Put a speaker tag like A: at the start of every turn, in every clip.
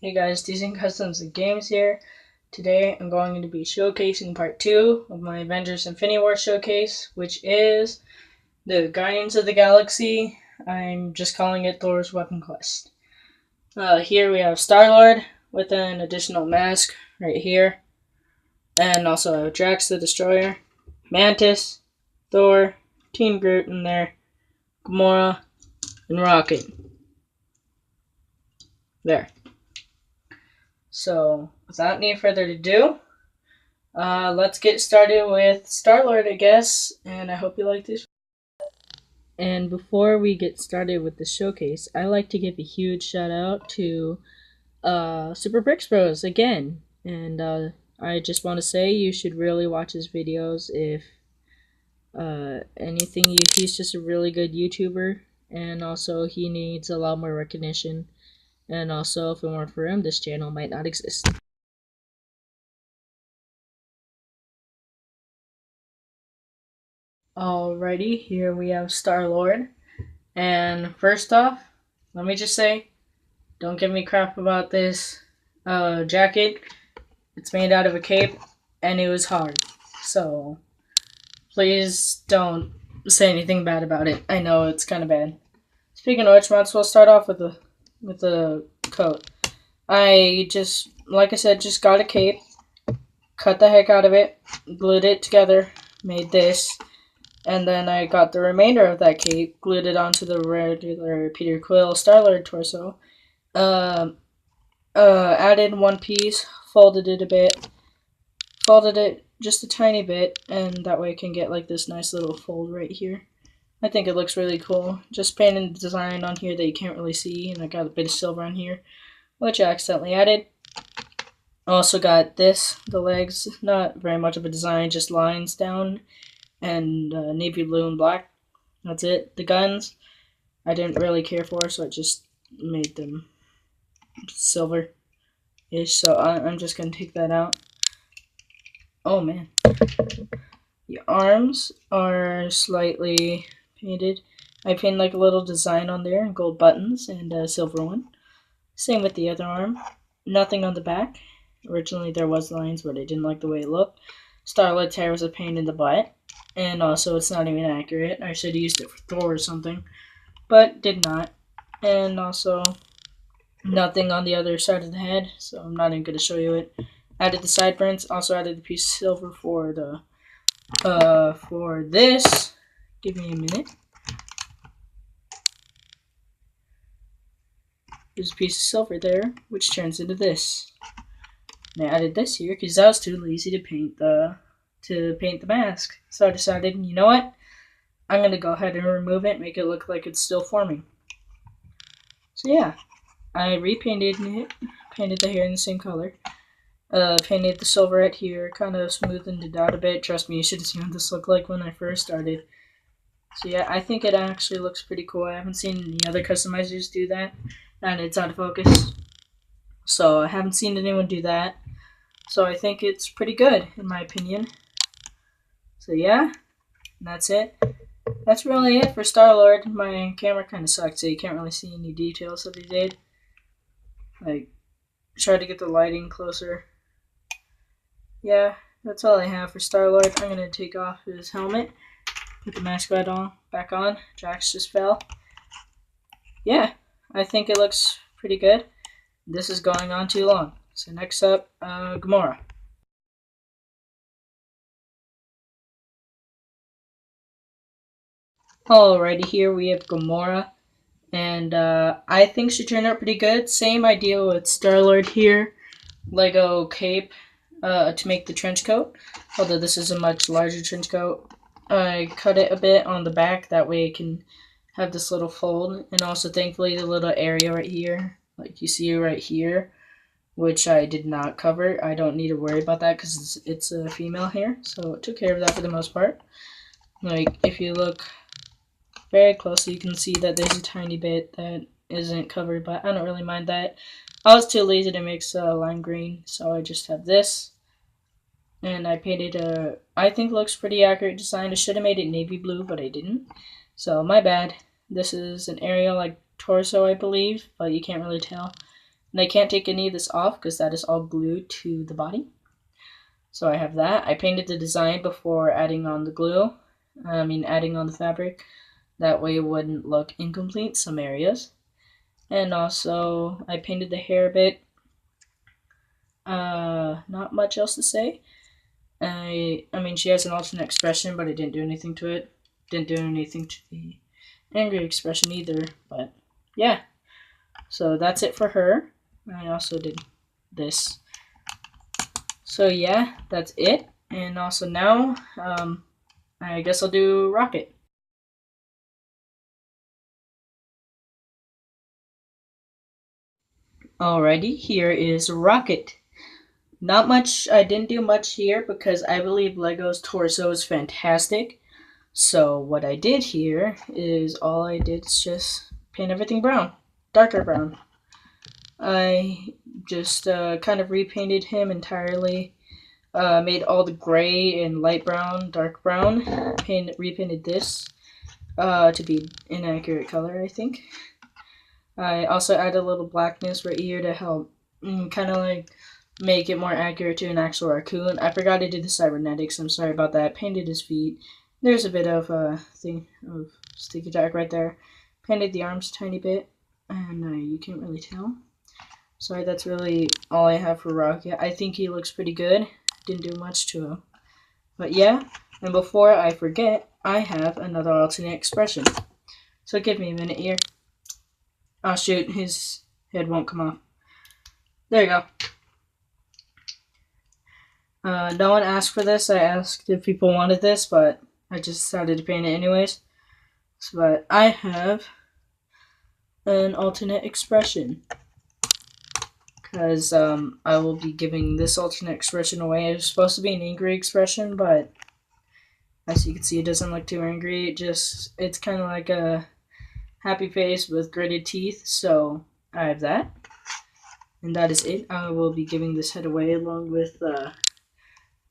A: Hey guys, Decent Customs and Games here. Today I'm going to be showcasing part 2 of my Avengers Infinity War showcase, which is the Guardians of the Galaxy. I'm just calling it Thor's Weapon Quest. Here we have StarLord with an additional mask right here. And also Drax the Destroyer, Mantis, Thor, Team Groot in there, Gamora, and Raccoon. There. So, without any further ado, let's get started with StarLord, I guess, and I hope you like this. And before we get started with the showcase, I like to give a huge shout out to Super Bricks Bros again. And I just want to say you should really watch his videos if anything. He's just a really good YouTuber, and also he needs a lot more recognition. And also, if it weren't for him, this channel might not exist. Alrighty, here we have StarLord. And first off, let me just say, don't give me crap about this jacket. It's made out of a cape, and it was hard. So, please don't say anything bad about it. I know it's kind of bad. Speaking of which, might as well start off with the coat. I just, like I said, just got a cape, cut the heck out of it, glued it together, made this. And then I got the remainder of that cape, glued it onto the regular Peter Quill StarLord torso. Added one piece, folded it a bit, folded it just a tiny bit, and that way I can get like this nice little fold right here. I think it looks really cool. Just painted the design on here that you can't really see, and I got a bit of silver on here, which I accidentally added. Also got this, the legs, not very much of a design, just lines down. And navy blue and black. That's it. The guns, I didn't really care for, so I just made them silver-ish. So I'm just going to take that out. Oh, man. The arms are slightly painted. I painted like a little design on there, and gold buttons, and a silver one. Same with the other arm. Nothing on the back. Originally there was lines, but I didn't like the way it looked. StarLord's hair was a pain in the butt. And also, it's not even accurate. I should have used it for Thor or something, but did not. And also, nothing on the other side of the head, so I'm not even going to show you it. Added the sideburns. Also added the piece of silver for the for this. Give me a minute. There's a piece of silver there, which turns into this. And I added this here because I was too lazy to paint the mask. So I decided, you know what? I'm going to go ahead and remove it, make it look like it's still forming. So yeah, I repainted it, painted the hair in the same color, painted the silver right here, kind of smoothened it out a bit. Trust me, you should have seen what this looked like when I first started. So yeah, I think it actually looks pretty cool. I haven't seen any other customizers do that, and it's out of focus. So I haven't seen anyone do that. So I think it's pretty good, in my opinion. So yeah, that's it. That's really it for StarLord. My camera kind of sucked, so you can't really see any details that he did. Like, try to get the lighting closer. Yeah, that's all I have for StarLord. I'm going to take off his helmet, put the mask back on. Drax just fell. Yeah, I think it looks pretty good. This is going on too long. So next up, Gamora. Alrighty, here we have Gamora, and I think she turned out pretty good. Same idea with StarLord here, Lego cape to make the trench coat, although this is a much larger trench coat. I cut it a bit on the back, that way it can have this little fold, and also thankfully the little area right here, like you see right here, which I did not cover. I don't need to worry about that because it's a female hair, so it took care of that for the most part. Like, if you look very closely, you can see that there's a tiny bit that isn't covered, but I don't really mind that. I was too lazy to mix lime green, so I just have this. And I painted I think looks pretty accurate design. I should have made it navy blue, but I didn't. So my bad. This is an area like torso, I believe, but you can't really tell. And I can't take any of this off because that is all glued to the body. So I have that. I painted the design before adding on the glue. Adding on the fabric. That way it wouldn't look incomplete some areas. And also I painted the hair a bit. Not much else to say. She has an alternate expression, but I didn't do anything to it. Didn't do anything to the angry expression either. But yeah. So that's it for her. I also did this. So yeah, that's it. And also now, I guess I'll do Rocket. Alrighty, here is Rocket. Not much, I didn't do much here because I believe Lego's torso is fantastic. So what I did here is all I did is just paint everything brown, darker brown. I just kind of repainted him entirely. Made all the gray and light brown, dark brown. Repainted this to be inaccurate color, I think. I also added a little blackness right here to help kind of like make it more accurate to an actual raccoon. I forgot to do the cybernetics. I'm sorry about that. Painted his feet. There's a bit of thing of sticky tack right there. Painted the arms a tiny bit, and you can't really tell. Sorry, that's really all I have for Rocket. I think he looks pretty good. Didn't do much to him. But yeah, and before I forget, I have another alternate expression. So give me a minute here. Oh shoot, his head won't come off. There you go. No one asked for this. I asked if people wanted this, but I just decided to paint it anyways. But I have an alternate expression. Because I will be giving this alternate expression away. It's supposed to be an angry expression, but as you can see, it doesn't look too angry. It's kind of like a happy face with gritted teeth. So I have that. And that is it. I will be giving this head away along with an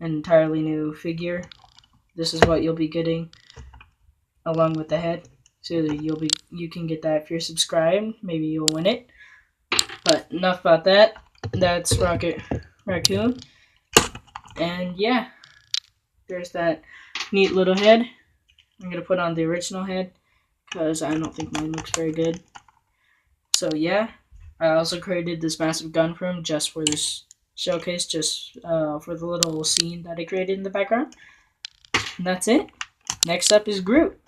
A: entirely new figure. This is what you'll be getting along with the head. So you can get that if you're subscribed. Maybe you'll win it. But enough about that. That's Raccoon. And yeah, there's that neat little head. I'm going to put on the original head because I don't think mine looks very good. So yeah, I also created this massive gun for him just for this showcase, just for the little scene that I created in the background. And that's it. Next up is Groot.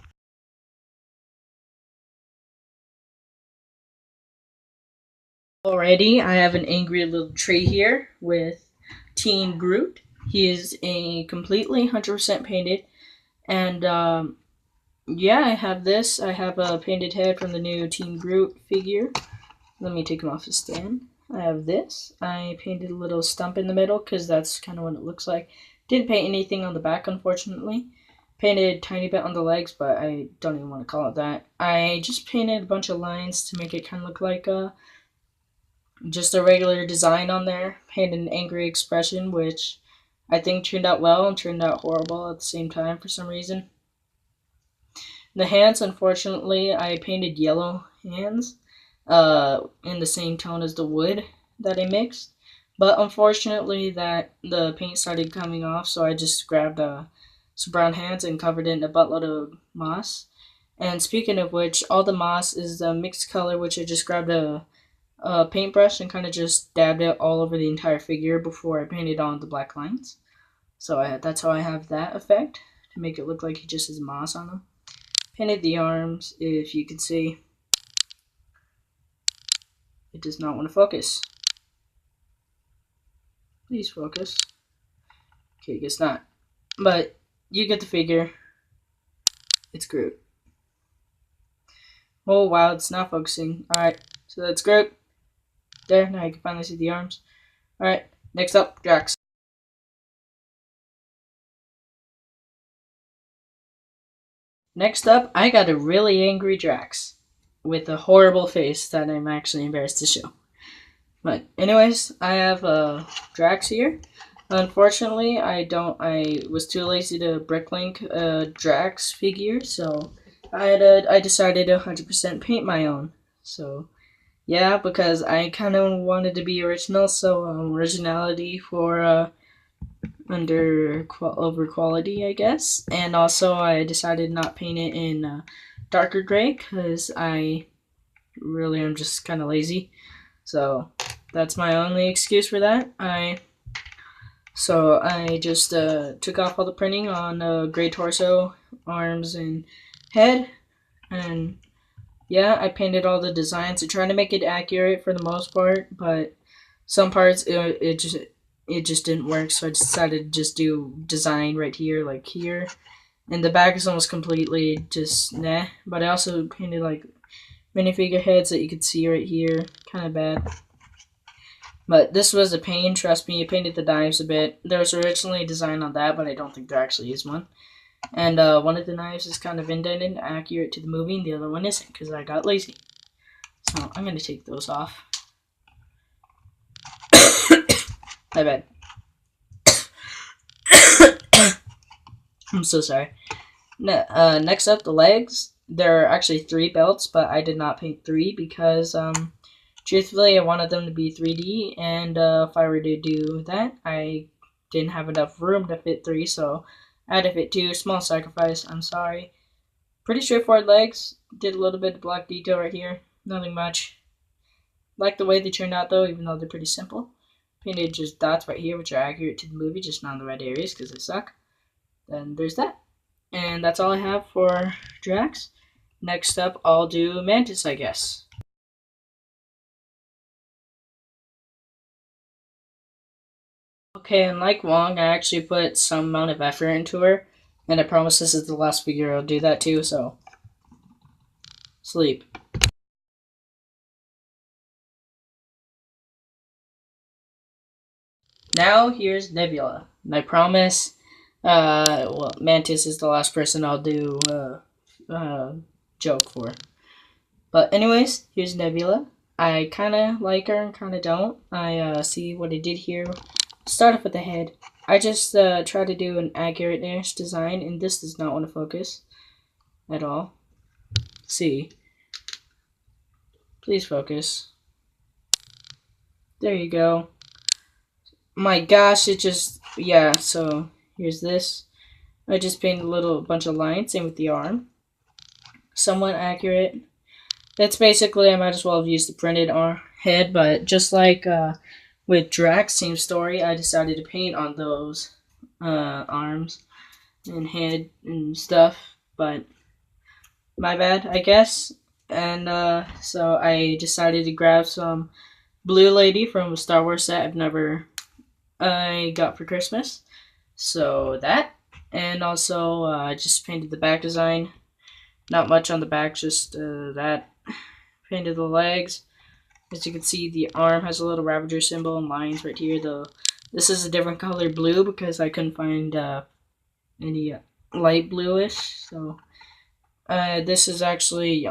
A: Alrighty, I have an angry little tree here with Team Groot. He is a completely 100% painted, and yeah, I have this. I have a painted head from the new Team Groot figure. Let me take him off his stand. I have this. I painted a little stump in the middle because that's kind of what it looks like. Didn't paint anything on the back, unfortunately. Painted a tiny bit on the legs, but I don't even want to call it that. I just painted a bunch of lines to make it kind of look like just a regular design on there. Painted an angry expression, which I think turned out well and turned out horrible at the same time for some reason. The hands, unfortunately, I painted yellow hands in the same tone as the wood that I mixed. But unfortunately, the paint started coming off, so I just grabbed some brown hands and covered it in a buttload of moss. And speaking of which, all the moss is the mixed color, which I just grabbed a paintbrush and kind of just dabbed it all over the entire figure before I painted on the black lines. So that's how I have that effect, to make it look like he just has moss on him. Painted the arms, if you can see. It does not want to focus. Please focus. Okay, guess not. But you get the figure. It's Groot. Oh wow, it's not focusing. Alright, so that's Groot. There, now you can finally see the arms. Alright, next up, Drax. Next up, I got a really angry Drax with a horrible face that I'm actually embarrassed to show. But anyways, I have Drax here. Unfortunately, I was too lazy to bricklink a Drax figure, so I decided to 100% paint my own. So Yeah, because I kind of wanted to be original, so originality for over quality, I guess. And also, I decided not paint it in darker gray because I really am just kind of lazy. So that's my only excuse for that. I just took off all the printing on gray torso, arms, and head, and yeah, I painted all the designs. I tried to make it accurate for the most part, but some parts it just didn't work. So I decided to just do design right here, like here, and the back is almost completely just nah. But I also painted like minifigure heads that you could see right here, kind of bad. But this was a pain, trust me. I painted the knives a bit. There was originally a design on that, but I don't think there actually is one. And one of the knives is kind of indented, accurate to the movie, and the other one isn't, because I got lazy. So I'm going to take those off. My bad. I'm so sorry. Next up, the legs. There are actually 3 belts, but I did not paint 3 because, truthfully, I wanted them to be 3D, and if I were to do that, I didn't have enough room to fit 3, so I had to fit 2. Small sacrifice, I'm sorry. Pretty straightforward legs. Did a little bit of black detail right here. Nothing much. Like the way they turned out, though, even though they're pretty simple. Painted just dots right here, which are accurate to the movie, just not in the right areas because they suck. Then there's that. And that's all I have for Drax. Next up, I'll do Mantis, I guess. Okay, and like Wong, I actually put some amount of effort into her. And I promise this is the last figure I'll do that too, so sleep. Now here's Nebula. And I promise, Mantis is the last person I'll do joke for. But anyways, here's Nebula. I kind of like her and kind of don't. I see what I did here. Start off with the head. I just try to do an accurate-ish design, and this does not want to focus at all. See. Please focus. There you go. My gosh, it just, yeah, so here's this. I just painted a bunch of lines, same with the arm. Somewhat accurate. That's basically, I might as well have used the printed head, but just like with Drax, same story, I decided to paint on those arms and head and stuff, but my bad, I guess. And so I decided to grab some Blue Lady from a Star Wars set I got for Christmas. So that, and also I just painted the back design. Not much on the back, just that. Painted the legs. As you can see, the arm has a little Ravager symbol and lines right here. This is a different color blue because I couldn't find any light bluish. So this is actually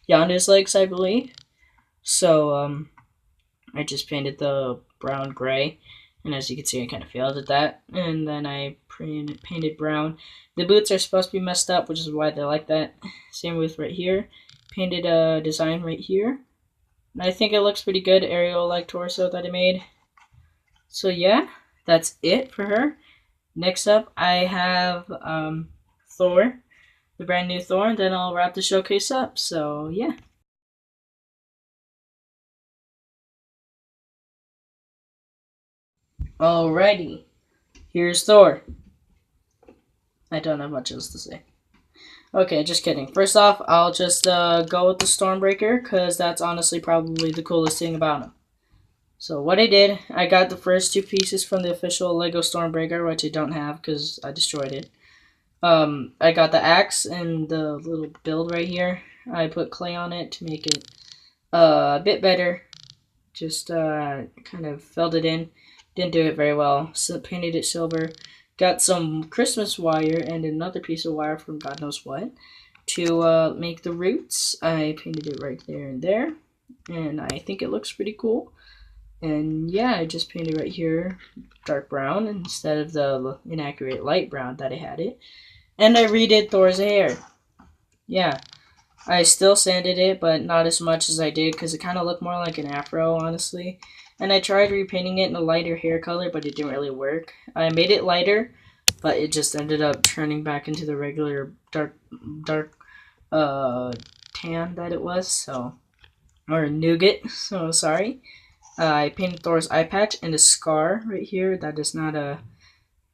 A: Yondu's legs, I believe. So I just painted the brown gray, and as you can see, I kind of failed at that. And then I painted brown. The boots are supposed to be messed up, which is why they like that. Same with right here. Painted a design right here. And I think it looks pretty good, Ariel-like torso that I made. So yeah, that's it for her. Next up, I have Thor, the brand new Thor, and then I'll wrap the showcase up. So yeah. Alrighty, here's Thor. I don't have much else to say. Okay, just kidding. First off, I'll just go with the Stormbreaker, because that's honestly probably the coolest thing about him. So what I did, I got the first 2 pieces from the official LEGO Stormbreaker, which I don't have because I destroyed it. I got the axe and the little build right here. I put clay on it to make it a bit better. Just kind of filled it in. Didn't do it very well. So painted it silver. Got some Christmas wire and another piece of wire from God knows what to make the roots. I painted it right there and there. And I think it looks pretty cool. And yeah, I just painted right here dark brown instead of the inaccurate light brown that I had it. And I redid Thor's hair. Yeah. I still sanded it, but not as much as I did because it kind of looked more like an afro, honestly. And I tried repainting it in a lighter hair color, but it didn't really work. I made it lighter, but it just ended up turning back into the regular dark tan that it was, so, or nougat, so sorry. I painted Thor's eye patch and a scar right here. That is not a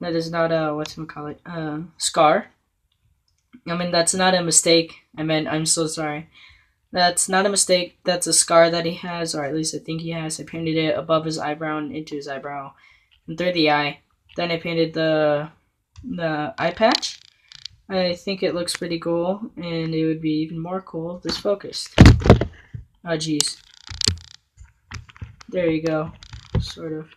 A: whatchamacallit, scar. I mean, that's not a mistake. I'm so sorry. That's not a mistake. That's a scar that he has, or at least I think he has. I painted it above his eyebrow and into his eyebrow and through the eye. Then I painted the eye patch. I think it looks pretty cool, and it would be even more cool if this focused. Oh, geez. There you go. Sort of.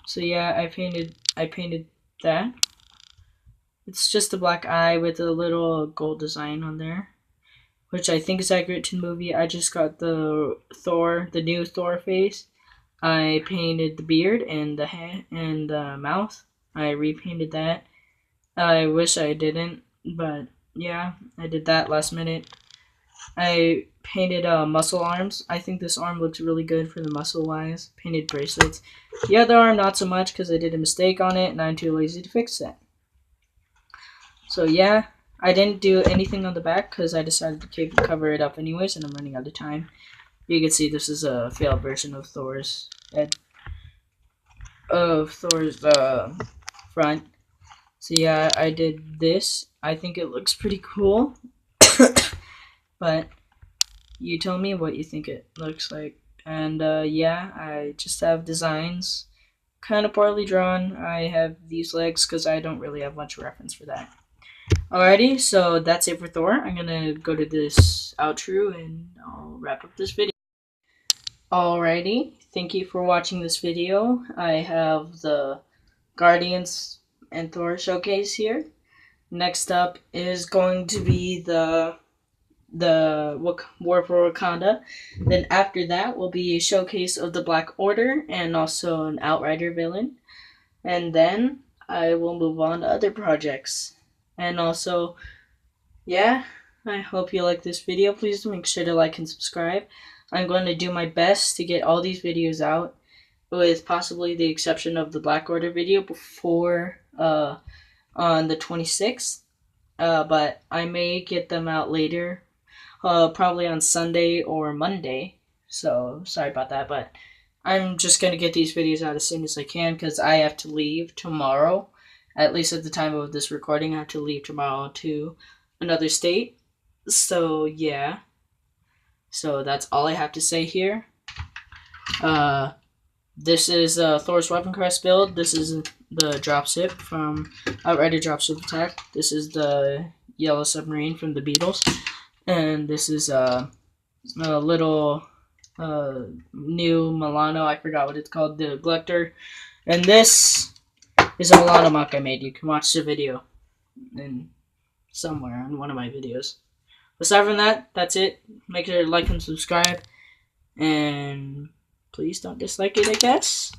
A: So yeah, I painted that. It's just a black eye with a little gold design on there, which I think is accurate to the movie. I just got the new Thor face. I painted the beard and the head and the mouth. I repainted that. I wish I didn't, but yeah, I did that last minute. I painted muscle arms. I think this arm looks really good for the muscle wise. Painted bracelets. The other arm not so much because I did a mistake on it and I'm too lazy to fix that. So yeah, I didn't do anything on the back because I decided to cover it up anyways, and I'm running out of time. You can see this is a failed version of Thor's head, of Thor's front. So yeah, I did this. I think it looks pretty cool, but you tell me what you think it looks like. And yeah, I just have designs, kind of poorly drawn. I have these legs because I don't really have much reference for that. Alrighty, so that's it for Thor. I'm gonna go to this outro and I'll wrap up this video. Alrighty, thank you for watching this video. I have the Guardians and Thor showcase here. Next up is going to be the War for Wakanda. Then after that will be a showcase of the Black Order and also an Outrider villain. And then I will move on to other projects. And also, yeah, I hope you like this video. Please make sure to like and subscribe. I'm going to do my best to get all these videos out, with possibly the exception of the Black Order video before on the 26th. But I may get them out later, probably on Sunday or Monday. So sorry about that, but I'm just going to get these videos out as soon as I can because I have to leave tomorrow. At least at the time of this recording, I have to leave tomorrow to another state. So yeah. So that's all I have to say here. This is Thor's Weapon Crest build. This is the dropship from Outrider Dropship Attack. This is the Yellow Submarine from the Beatles. And this is a little new Milano. I forgot what it's called. The Glector. And this is a Milano mock I made. You can watch the video in somewhere on one of my videos. Aside from that, that's it. Make sure to like and subscribe. And please don't dislike it, I guess.